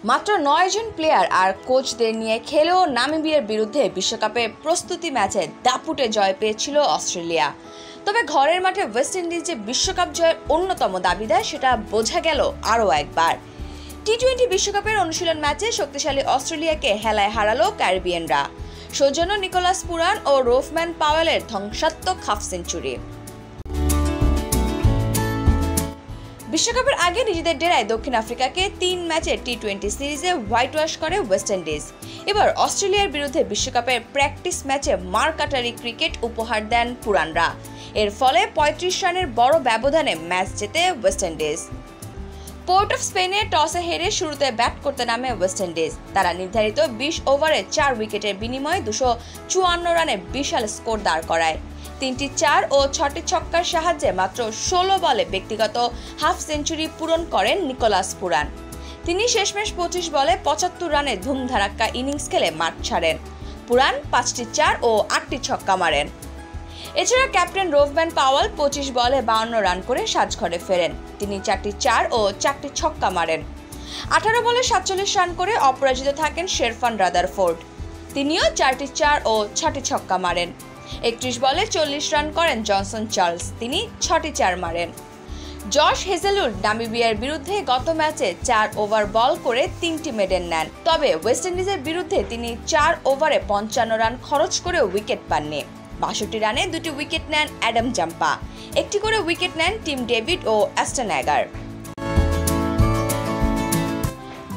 মাত্র 9 জন প্লেয়ার আর কোচদের নিয়ে খেলেও নামিবিয়ার বিরুদ্ধে বিশ্বকাপের প্রস্তুতি ম্যাচে দাপুটে জয় পেয়েছিল অস্ট্রেলিয়া। তবে ঘরের মাঠে ওয়েস্ট ইন্ডিজ যে বিশ্বকাপ জয়ের অন্যতম দাবিদার সেটা বোঝা গেল আরও একবার। টি-20 বিশ্বকাপের অনুশীলন ম্যাচে শক্তিশালী অস্ট্রেলিয়াকে হেলায় হারালো ক্যারিবিয়ানরা। সৌজন্য নিকোলাস পুরান ও রোফম্যান পাওয়েলের ধ্বংসাত্মক হাফ সেঞ্চুরি। বিশ্বকাপের আগে নিজেদের ডেরায় দক্ষিণ আফ্রিকাকে 3 ম্যাচের টি-20 সিরিজে হোয়াইট ওয়াশ করে ওয়েস্ট ইন্ডিজ। এবার অস্ট্রেলিয়ার বিরুদ্ধে বিশ্বকাপের প্র্যাকটিস ম্যাচে মারকাটারি ক্রিকেট উপহার দেন পুরানরা। এর ফলে 35 রানের বড় ব্যবধানে ম্যাচ জেতে ওয়েস্ট ইন্ডিজ। পোর্ট অফ স্পেনে টসে হেরে শুরুতে ব্যাট করতে নামে ওয়েস্ট ইন্ডিজ। তারা নির্ধারিত 20 ওভারে 4 উইকেটের বিনিময়ে 254 রানে বিশাল স্কোর দাঁড় করায়। 3টি 4 ও 6টি ছক্কার সাহায্যে মাত্র 16 বলে ব্যক্তিগত হাফ সেঞ্চুরি পূরণ করেন নিকোলাস পুরান। তিনি শেষমেশ 25 বলে 75 রানে ধুমধারাক্কা ইনিংস খেলে মাঠ ছাড়েন। পুরান 5টি 4 ও 8টি ছক্কা মারেন। এছাড়া ক্যাপ্টেন রোফম্যান পাওয়েল 25 বলে 52 রান করে সাজঘরে ফেরেন। তিনি 4টি 4 ও 4টি ছক্কা মারেন। 18 বলে 47 রান করে অপরাজিত থাকেন শেরফান রাদারফোর্ড। তিনিও 4টি 4 ও 6টি ছক্কা মারেন। 31 বলে 40 রান করেন জনসন চার্লস। তিনি 6টি 4 মারেন। জশ হেজেলউড নামিবিয়ার বিরুদ্ধে গত ম্যাচে 4 ওভার বল করে 3টি মেডেন নেন। তবে ওয়েস্ট ইন্ডিজের বিরুদ্ধে তিনি 4 ওভারে 55 রান খরচ করে উইকেট পাননি। 62 রানে 2টি উইকেট নেন অ্যাডাম জাম্পা। 1টি করে উইকেট নেন টিম ডেভিড ও অ্যাস্টন এগার।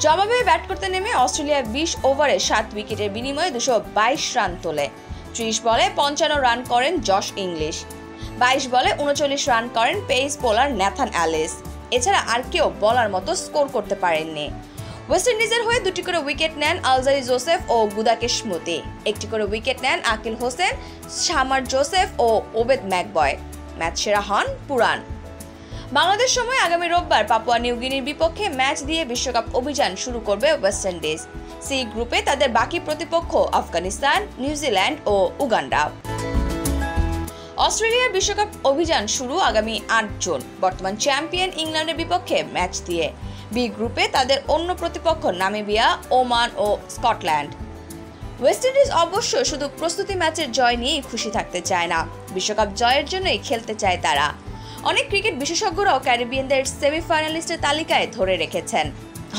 জবাবে ব্যাট করতে নেমে অস্ট্রেলিয়া 20 ওভারে 7 উইকেটের বিনিময়ে 222 রান তোলে। 30 বলে 55 রান করেন জশ ইংলিশ। 22 বলে 39 রান করেন পেস বোলার ন্যাথান অ্যালিস। এছাড়া আর কেউ বলার মতো স্কোর করতে পারেননি। ওয়েস্ট ইন্ডিজের হয়ে 2টি করে উইকেট নেন আলজারি জোসেফ ও গুদাকে স্মুতি। 1টি করে উইকেট নেন আকিল হোসেন, শামার জোসেফ ও ওবেদ ম্যাকবয়। ম্যাচ সেরা হন পুরান। বাংলাদেশ সময় আগামী রোববার পাপুয়া নিউগিনির বিপক্ষে ম্যাচ দিয়ে বিশ্বকাপ অভিযান শুরু করবে ওয়েস্ট ইন্ডিজ। সি গ্রুপে তাদের বাকি প্রতিপক্ষ আফগানিস্তান, নিউজিল্যান্ড ও উগান্ডা। অস্ট্রেলিয়ার বিশ্বকাপ অভিযান শুরু আগামী 8 জুন বর্তমান চ্যাম্পিয়ন ইংল্যান্ডের বিপক্ষে ম্যাচ দিয়ে। বি গ্রুপে তাদের অন্য প্রতিপক্ষ নামিবিয়া, ওমান ও স্কটল্যান্ড। ওয়েস্ট ইন্ডিজ অবশ্য শুধু প্রস্তুতি ম্যাচের জয় নিয়েই খুশি থাকতে চায় না, বিশ্বকাপ জয়ের জন্যই খেলতে চায় তারা। অনেক ক্রিকেট বিশেষজ্ঞরাও ক্যারিবিয়ানদের সেমিফাইনালিস্টের তালিকায় ধরে রেখেছেন।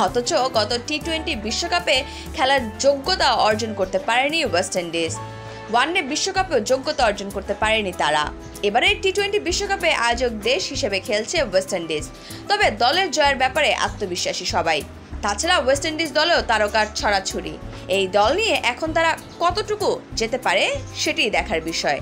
অথচ গত টি-20 বিশ্বকাপে খেলার যোগ্যতা অর্জন করতে পারেনি ওয়েস্ট ইন্ডিজ। ওয়ানডে বিশ্বকাপেও যোগ্যতা অর্জন করতে পারেনি তারা। এবারে টি-20 বিশ্বকাপে আয়োজক দেশ হিসেবে খেলছে ওয়েস্ট ইন্ডিজ। তবে দলের জয়ের ব্যাপারে আত্মবিশ্বাসী সবাই। তাছাড়া ওয়েস্ট ইন্ডিজ দলেও তারকার ছড়াছড়ি। এই দল নিয়ে এখন তারা কতটুকু যেতে পারে সেটিই দেখার বিষয়।